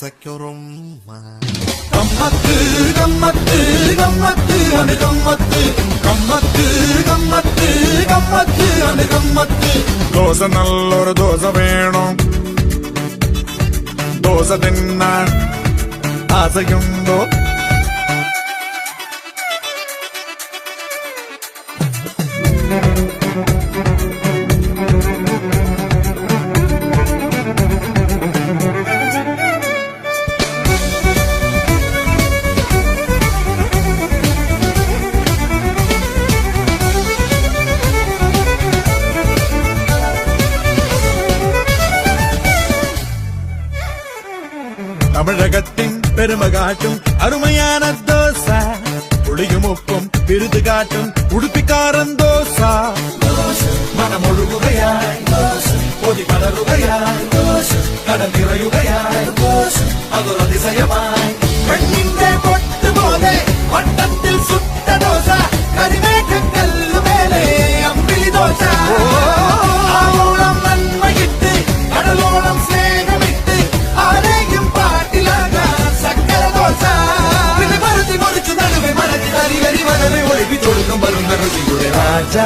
ദോശയ്ക്കൊറുമ്മ. ഗമ്മത്ത് ഗമ്മത്ത് ഗമ്മത്ത് ആണ് ഗമ്മത്ത്, ഗമ്മത്ത് ഗമ്മത്ത് ഗമ്മത്ത് ആണ് ഗമ്മത്ത്. ദോശ നല്ലൊരു ദോശ വേണം, ദോശ തിന്നാൻ ആശയുണ്ടോ? தமிழகத்தின் பெருமை காட்டும் அருமையான தோசை, புளியும் உப்பும் விருது காட்டும் உடுப்பிக்காரன் தோசை. மனமொழுகுகையாய் பொதி படருகையாய் கடல் நிறையுகையாய் അതൊരു അതിശയമായി പെണ്ണിന്റെ പൊട്ട് പോലെ വട്ടത്തിൽ സുട്ട ദോശ, കരിമേഘക്കല്ലുമേലെ അമ്പിളി ദോശ. ആവോളം നന്മയിട്ട് കടലോളം സ്നേഹമിട്ട് ആരെയും പാട്ടിലാകാൻ സക്കര ദോശ. പിന്നെ മറുതി മുറിച്ചു നടുവെ മനത്തിൽ അരിവരി വരവെ ഒളിപ്പിച്ചൊടുക്കും വരുന്ന രുചിയുടെ രാജ.